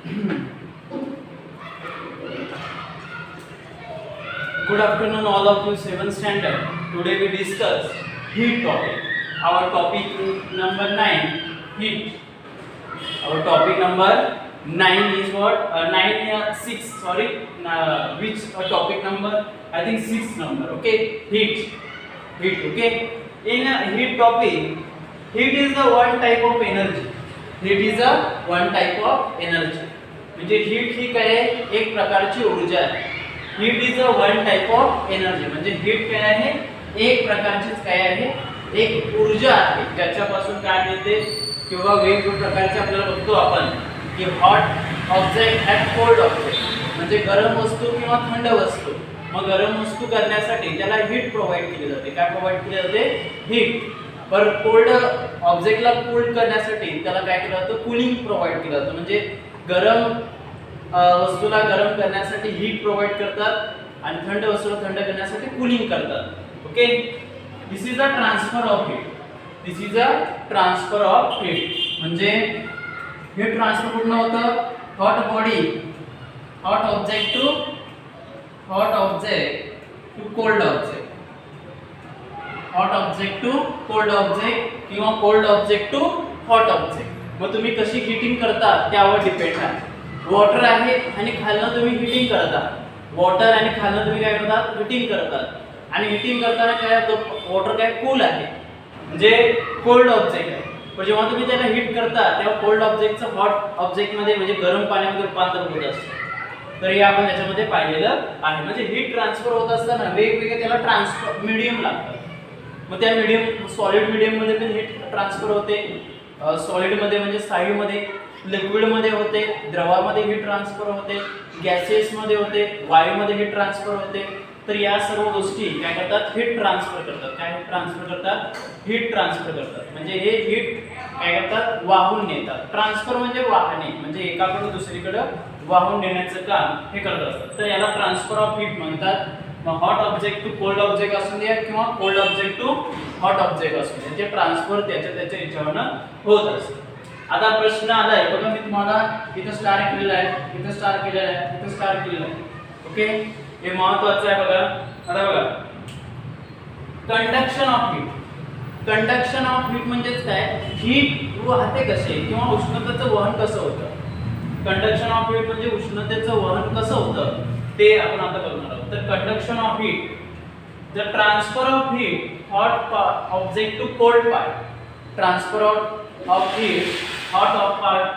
Good afternoon, all of you, 7th standard. Today we discuss heat topic. Our topic number 9, heat. Our topic number 9 is what? 6. Sorry, which topic number? I think 6 number. Okay, heat. Heat. Okay. In a heat topic, heat is the one type of energy. Heat is a one type of energy. म्हणजे heat ही काय आहे? एक प्रकारची ऊर्जा आहे. Heat is a one type of energy. म्हणजे heat काय आहे? एक प्रकारचीच काय आहे? एक ऊर्जा आहे ज्याच्यापासून काय मिळते किंवा वेगवेगळ्या प्रकारचे आपल्याला बघतो आपण की hot object and cold object म्हणजे गरम वस्तू किंवा थंड वस्तू. मग गरम वस्तू करण्यासाठी त्याला हीट प्रोव्हाइड केली जाते. काय प्रोव्हाइड केली जाते? हीट. पर कोल्ड ऑब्जेक्टला कूल करण्यासाठी त्याला काय केलं जातं? कूलिंग प्रोव्हाइड केलं जातं. म्हणजे गरम वस्तूला गरम करण्यासाठी हीट प्रोव्हाइड करतात आणि थंड वस्तूला थंड करण्यासाठी कूलिंग करतात. Okay, this is a transfer of heat. This is a transfer of heat. म्हणजे हीट ट्रान्सफर कुठनं होतं? Hot body, hot object to cold object. Hot object to cold object किंवा cold object to hot object. मग तुम्ही कशी heating करता त्यावर depend आहे. वॉटर आहे आणि खालनं तुम्ही हीटिंग करता. वॉटर आणि खालनं तुम्ही काय करतात? हीटिंग करतात. आणि हीटिंग करताना काय होतं? वॉटर काय कूल आहे म्हणजे कोल्ड ऑब्जेक्ट आहे. पण जेव्हा तुम्ही त्याला हीट करता तेव्हा कोल्ड ऑब्जेक्टचं हॉट ऑब्जेक्टमध्ये म्हणजे गरम पाण्यामध्ये रूपांतर होत असतं. तर हे आपण त्याच्यामध्ये पाहिलेलं आहे. म्हणजे हीट ट्रान्सफर होत असताना वेगवेगळे त्याला ट्रान्सफर मीडियम लागतात. मग त्या मीडियम सॉलिड मीडियम मध्ये पण हीट ट्रान्सफर होते. सॉलिड मध्ये म्हणजे स्थायूमध्ये, लिक्विड मध्ये होते, द्रवामध्ये हीट ट्रान्सफर होते, गॅसेस मध्ये होते, वायूमध्ये हीट ट्रान्सफर होते. तर या सर्व गोष्टी काय करतात? हीट ट्रान्सफर करतात. काय ट्रान्सफर करतात? हीट ट्रान्सफर करतात. म्हणजे हे हीट काय करतात? वाहून नेतात. ट्रान्सफर म्हणजे वाहने, म्हणजे एकाकडून दुसरीकडे वाहून नेण्याचं काम हे करत असतात. तर याला ट्रान्सफर ऑफ हीट म्हणतात. मग hot object to cold object असू दे किंवा cold object to hot object असू दे, ते ट्रान्सफर त्याच्या याच्यावरनं होत असतं. आता प्रश्न आलाय बघा, मी तुम्हाला इथं स्टार केलेला आहे, इथं स्टार केलेला आहे, इथं स्टार केलेला आहे. ओके, हे महत्त्वाचं आहे बघा. आता बघा, conduction of heat. Conduction of heat म्हणजेच काय? हीट वाहते कसे किंवा उष्णतेचं वहन कसं होतं. कंडक्शन ऑफ हीट म्हणजे उष्णतेचं वहन कसं होतं ते आपण आता बघणार आहोत. तर conduction of heat, the transfer of heat hot object to cold part. Transfer of heat hot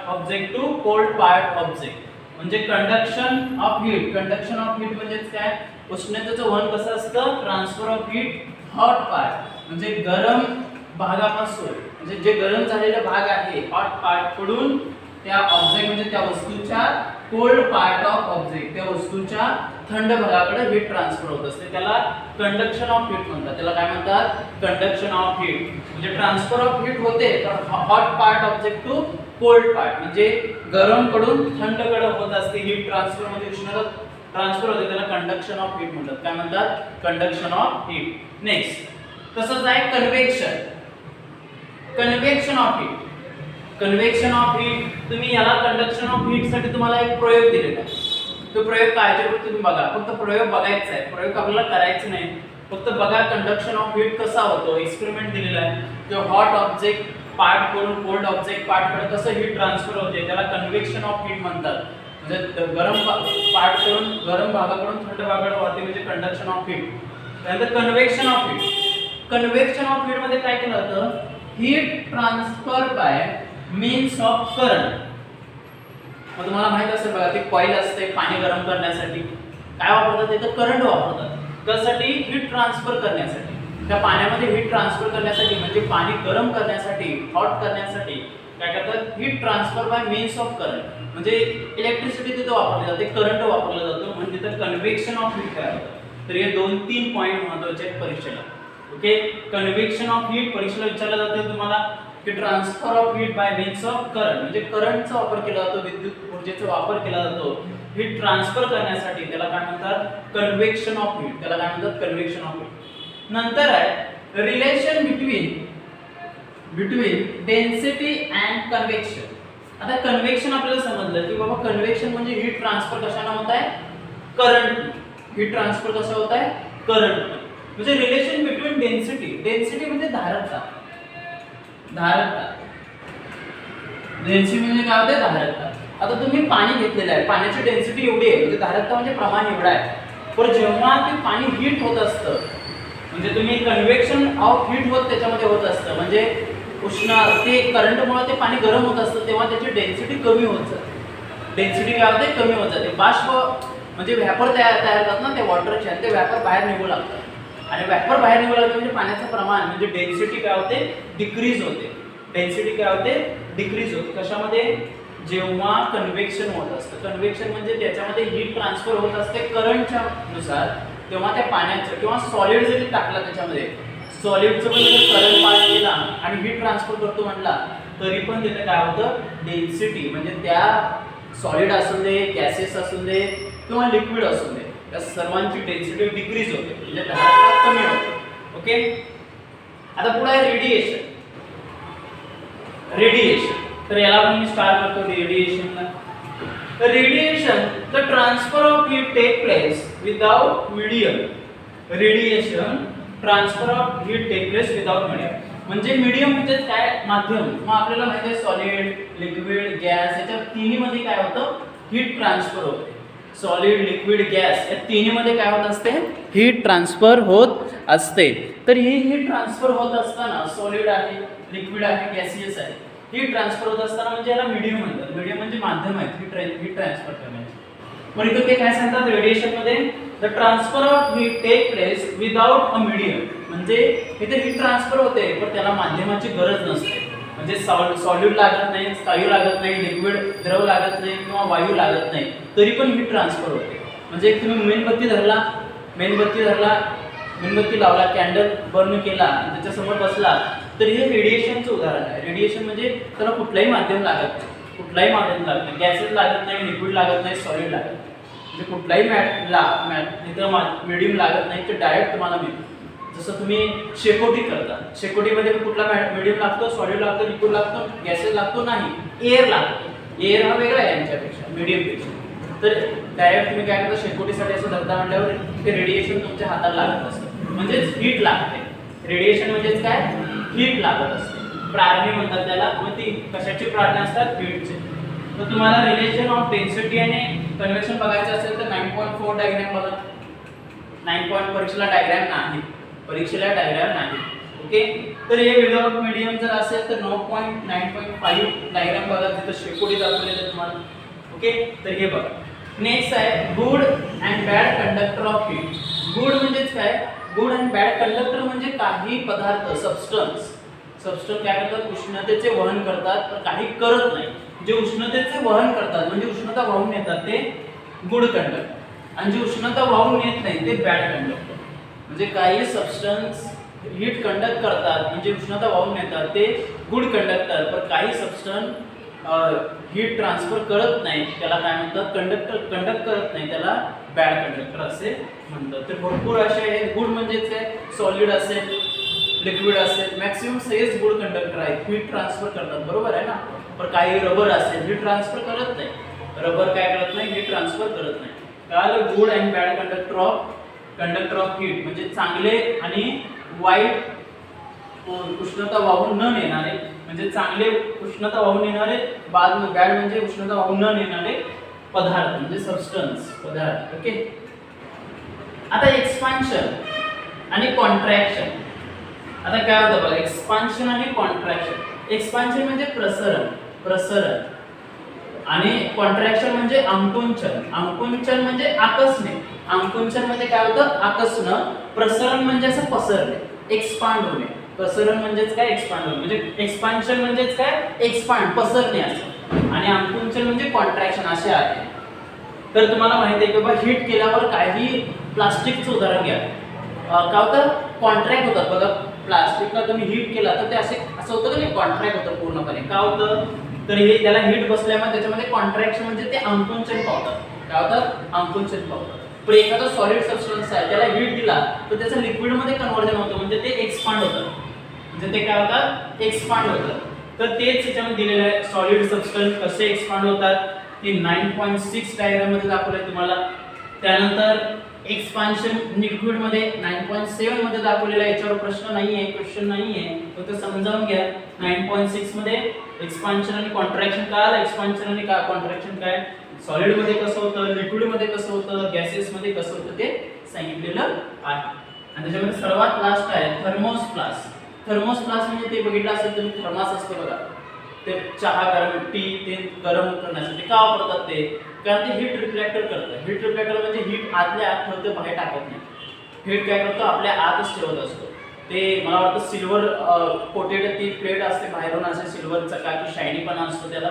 object to cold part object. म्हणजे conduction of heat. Conduction of heat म्हणजे काय? उष्णतेचं वहन कसं असतं? Transfer of heat hot part म्हणजे गरम भागापासून, म्हणजे जे गरम झालेला भाग आहे हॉट पार्ट कडून त्या ऑब्जेक्ट म्हणजे त्या वस्तूच्या कोल्ड पार्ट ऑफ ऑब्जेक्ट, त्या वस्तूच्या थंड भागाकडे हीट ट्रान्सफर होत असते. त्याला कंडक्शन ऑफ हीट म्हणतात. त्याला काय म्हणतात? Conduction of heat. म्हणजे ट्रान्सफर ऑफ हीट होते तर hot part object to cold part म्हणजे गरम कडून थंड कडे होत असते. हीट ट्रान्सफर मध्ये उष्णता ट्रान्सफर होते, त्याला कंडक्शन ऑफ हीट म्हणतात. काय म्हणतात? Conduction of heat. नेक्स्ट तसंच आहे convection. Convection of heat. Convection of heat, तुम्ही याला कंडक्शन ऑफ हीट साठी तुम्हाला एक प्रयोग दिलेला आहे. तो प्रयोग काळजीपूर्वक तुम्ही बघा. फक्त प्रयोग बघायचा आहे, प्रयोग आपल्याला करायचं नाही. फक्त बघा कंडक्शन ऑफ हीट कसा होतो. एक्सपेरिमेंट दिलेला आहे की हॉट ऑब्जेक्ट पार्ट कडून कोल्ड ऑब्जेक्ट पार्ट कडे कसं हीट ट्रान्सफर होते, त्याला कन्व्हेक्शन ऑफ हीट म्हणतात. म्हणजे गरम पार्ट कडून गरम भागाकडून थंड भागाकडे वाहते म्हणजे कंडक्शन ऑफ हीट. त्यानंतर convection of heat. Convection of heat मध्ये काय केलं जातं? Heat transfer bye means of current. मग तुम्हाला माहित असेल बघा, ती कॉईल असते पाणी गरम करण्यासाठी. काय वापरतात? तिथं करंट वापरतात. कशासाठी? हीट ट्रान्सफर करण्यासाठी. त्या पाण्यामध्ये हीट ट्रान्सफर करण्यासाठी म्हणजे पाणी गरम करण्यासाठी, हॉट करण्यासाठी काय करतात? Heat transfer bye means of current. म्हणजे इलेक्ट्रिसिटी तिथे वापरली जाते, करंट वापरला जातो. म्हणजे तिथं कन्व्हेक्शन ऑफ हीट काय होतं. तर हे 2-3 पॉइंट महत्त्वाचे आहेत परीक्षेला. ओके, कन्व्हेक्शन ऑफ हीट परीक्षेला विचारलं जाते तुम्हाला की transfer of heat bye means of current. म्हणजे करंटचा वापर केला जातो, विद्युत ऊर्जेचा वापर केला जातो हीट ट्रान्सफर करण्यासाठी. त्याला काय म्हणतात? Convection of heat. त्याला काय म्हणतात? Convection of heat. नंतर आहे relation between density and convection. आता कन्व्हेक्शन आपल्याला समजलं की बाबा कन्व्हेक्शन म्हणजे हीट ट्रान्सफर कशाने होत आहे, करंट. हीट ट्रान्सफर कसं होत आहे, करंट. म्हणजे रिलेशन बिटवीन डेन्सिटी, डेन्सिटी म्हणजे धारकता, धारकता, डेन्सिटी म्हणजे काय होते, धारकता. आता तुम्ही पाणी घेतलेलं आहे, पाण्याची डेन्सिटी एवढी आहे म्हणजे धारकता म्हणजे प्रमाण एवढं आहे. पण जेव्हा ते पाणी हीट होत असतं म्हणजे तुम्ही कन्व्हेक्शन ऑफ हीट होत त्याच्यामध्ये होत असतं म्हणजे उष्ण ते करंटमुळे ते पाणी गरम होत असतं तेव्हा त्याची डेन्सिटी कमी होत जाते. डेन्सिटी काय होते, कमी होत जाते. बाष्प म्हणजे व्हॅपर तयार करतात ना ते वॉटरचे आणि ते व्हॅपर बाहेर निघू लागतात आणि व्हॅपर बाहेर निघू लागतं म्हणजे पाण्याचं प्रमाण म्हणजे डेन्सिटी काय होते, डिक्रीज होते. डेन्सिटी काय होते, डिक्रीज होते. कशामध्ये, जेव्हा कन्व्हेक्शन होत असतं. कन्व्हेक्शन म्हणजे त्याच्यामध्ये हीट ट्रान्सफर होत असते करंटच्या नुसार, तेव्हा त्या पाण्याचं किंवा सॉलिड जरी टाकला त्याच्यामध्ये, सॉलिडचं पण जर करंट पास केला आणि हीट ट्रान्सफर करतो म्हटला तरी पण तिथे काय होतं, डेन्सिटी म्हणजे त्या सॉलिड असू दे, गॅसेस असू दे किंवा लिक्विड असू दे, त्या सर्वांची डेन्सिटी डिक्रीज होते म्हणजे धारकता कमी होते. ओके. आता पुढे आहे रेडिएशन. रेडिएशन तर याला आपण स्टार्ट करतो रेडिएशनला. तर radiation the transfer of heat take place without medium. Radiation transfer of heat take place without medium म्हणजे मीडियम म्हणजे काय, माध्यम. मग आपल्याला माहिती आहे सॉलिड, लिक्विड, गॅस याच्या तिन्ही मध्ये काय होतं, हीट ट्रान्सफर होते. सॉलिड, लिक्विड, गॅस या तिन्ही मध्ये काय होत असते, हीट ट्रान्सफर होत असते. तर ही हीट ट्रान्सफर होत असताना सॉलिड आहे, लिक्विड आहे, गॅसियस आहे, हीट ट्रान्सफर होत असताना म्हणजे याला मीडियम म्हणतात. मीडियम म्हणजे माध्यम आहे हीट ट्रान्सफर करण्याचे. पण इथं ते काय सांगतात रेडिएशन मध्ये, the transfer of heat take place without a medium म्हणजे इथे हीट ट्रान्सफर होते पण त्याला माध्यमाची गरज नसते. म्हणजे सॉलिड लागत नाही, स्थायू लागत नाही, लिक्विड द्रव लागत नाही किंवा वायू लागत नाही तरी पण हीट ट्रान्सफर होते. म्हणजे तुम्ही मेणबत्ती धरला, मेणबत्ती लावला, कॅन्डल बर्न केला आणि त्याच्यासमोर बसला तर हे रेडिएशनचं उदाहरण आहे. रेडिएशन म्हणजे त्याला कुठलाही माध्यम लागत नाही, कुठलाही माध्यम लागत नाही, गॅसेस लागत नाही, लिक्विड लागत नाही, सॉलिड लागत नाही, म्हणजे कुठलाही मीडियम लागत नाही तर डायरेक्ट तुम्हाला मिळतो. जसं तुम्ही शेकोटी करता, शेकोटीमध्ये कुठला मीडियम लागतो, सॉलिड लागतो, लिक्विड लागतो, गॅसेस लागतो, नाही एअर लागतो. एअर हा वेगळा आहे यांच्यापेक्षा, मीडियमपेक्षा. तर डायरेक्ट तुम्ही काय करता, शेकोटीसाठी असं धरता म्हटल्यावर ते रेडिएशन तुमच्या हाताला लागत असतं म्हणजेच हीट लागते. रेडिएशन म्हणजेच काय, हीट लागत असते. प्रारणी म्हणतात त्याला. मग ती कशाची प्रारणी असतात, हीटची. तर तुम्हाला रिलेशन ऑफ डेन्सिटी आणि कन्व्हेक्शन बघायचं असेल तर 9.4 डायग्राम बघा. 9 परीक्षेला डायग्राम नाही, परीक्षेला डायग्राम नाही. ओके. तर हे विदाउट मीडियम जर असेल तर 9.5 डायग्राम बघा, तिथं शेकोटी दाखवलेलं आहे तुम्हाला. ओके. तर हे बघा. नेक्स्ट आहे good and bad conductor of heat. Good म्हणजेच काय, गुड अँड बॅड कंडक्टर म्हणजे काही पदार्थ, सबस्टन्स काय करतात, उष्णतेचे वहन करतात पण काही करत नाही. जे उष्णतेचे वहन करतात म्हणजे उष्णता वाहून नेतात ते गुड कंडक्टर आणि जे उष्णता वाहून नेत नाही ते बॅड कंडक्टर. म्हणजे काही सबस्टन्स हीट कंडक्ट करतात म्हणजे उष्णता वाहून नेतात ते गुड कंडक्टर, पण काही सबस्टन्स हीट ट्रान्सफर करत नाही त्याला काय म्हणतात, कंडक्ट करत नाही त्याला बॅड कंडक्टर असे म्हणतात. तर भरपूर असे आहेत. गुड म्हणजेच काय, सॉलिड असेल, लिक्विड असेल, मॅक्सिमम सगळेच गुड कंडक्टर आहेत, हीट ट्रान्सफर करतात, बरोबर आहे ना. पण काही रबर असेल, हीट ट्रान्सफर करत नाही. रबर काय करत नाही, हीट ट्रान्सफर करत नाही. काय good and bad conductor of heat म्हणजे चांगले आणि वाईट उष्णता वाहून न नेणारे, म्हणजे चांगले उष्णता वाहून नेणारे, बॅड म्हणजे उष्णता वाहून न नेणारे पदार्थ म्हणजे सबस्टन्स, पदार्थ. ओके. आता एक्सपान्शन आणि कॉन्ट्रॅक्शन. आता काय होतं बघा, एक्सपान्शन आणि कॉन्ट्रॅक्शन. एक्सपान्शन म्हणजे प्रसरण आणि कॉन्ट्रॅक्शन म्हणजे आकुंचन. आकुंचन म्हणजे आकसणे. आकुंचन म्हणजे काय होतं, आकसणं. प्रसरण म्हणजे असं पसरणे, एक्सपांड होणे. प्रसरण म्हणजेच काय, एक्सपांड होणे. म्हणजे एक्सपान्शन म्हणजेच काय, एक्सपांड, पसरणे असं. आणि आकुंचन म्हणजे कॉन्ट्रॅक्शन असे आहे. तर तुम्हाला माहिती आहे की बाबा हीट केल्यावर काही प्लास्टिकचं उदाहरण घ्या, काय होतं, कॉन्ट्रॅक्ट होतात बघा. प्लास्टिकला तुम्ही हीट केला तर ते असं होतं की नाही, कॉन्ट्रॅक्ट होतं पूर्णपणे. का होतं, तर हे त्याला हीट बसल्यामुळे त्याच्यामध्ये कॉन्ट्रॅक्शन म्हणजे ते आकुंचन पावतात. काय होतं, आकुंचन पावतात. पण एखादा सॉलिड सबस्टन्स आहे त्याला हीट दिला तर त्याचं लिक्विड मध्ये कन्व्हर्जन होतं म्हणजे ते एक्सपांड होतं. म्हणजे ते काय होतं, एक्सपांड होतं. तर तेच याच्यामध्ये दिलेलं आहे. सॉलिड सबस्टन्स कसे एक्सपांड होतात ते 9.6 डायग्राम मध्ये दाखवलंय तुम्हाला. त्यानंतर एक्सपान्शन लिक्विड मध्ये 9.7 मध्ये दाखवलेला आहे. याच्यावर प्रश्न नाहीये, क्वेश्चन नाहीये, फक्त समजावून घ्या. 9.6 मध्ये एक्सपान्शन आणि कॉन्ट्रॅक्शन काय, एक्सपान्शन आणि कॉन्ट्रॅक्शन काय, सॉलिड मध्ये कसं होतं, लिक्विड मध्ये कसं होतं, गॅसेस मध्ये कसं होतं ते सांगितलेलं आहे. आणि त्याच्यामध्ये सर्वात लास्ट आहे थर्मोस्प्लास. थर्मोस्प्लास म्हणजे ते बघितलं असेल तुम्ही, थर्मास असतो बघा, ते चहा गरम टी ते गरम करण्यासाठी का वापरतात ते, कारण ते हीट रिफ्लेक्टर करतं. हीट रिफ्लेक्टर म्हणजे हीट आतल्या आत ठेवते, बाहेर टाकत नाही. हीट काय करतो, आपल्या आतच ठेवत असतो. ते मला वाटतं सिल्वर कोटेड ती प्लेट असते बाहेरून, असे सिल्वरचा का की शायनीपणा असतो त्याला.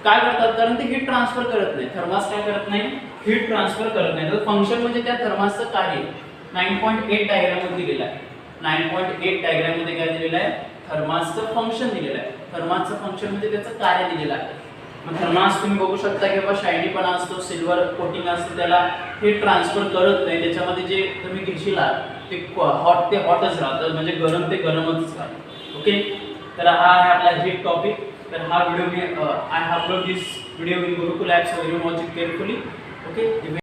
काय करतात, कारण ते हीट ट्रान्सफर करत नाही. थर्मास काय करत नाही, हीट ट्रान्सफर करत नाही. तर फंक्शन म्हणजे त्या थर्मासचं कार्य 9.8 डायग्राम मध्ये दिलेलं आहे. 9.8 डायग्राम मध्ये काय दिलेलं आहे, थर्मासचं फंक्शन दिलेलं आहे. थर्मासचं फंक्शन म्हणजे त्याचं कार्य दिलेलं आहे. मग थर्मास तुम्ही बघू शकता की बाबा शायनीपणा असतो, सिल्वर कोटिंग असतं, त्याला हीट ट्रान्सफर करत नाही. त्याच्यामध्ये जे तुम्ही घेशील ते हॉट ते हॉटच राहतं, म्हणजे गरम ते गरमच राहतं. ओके, तर हा आहे आपला हीट टॉपिक. तर हा video me I have upload this video in Gurukul app, so you watch it carefully. Okay.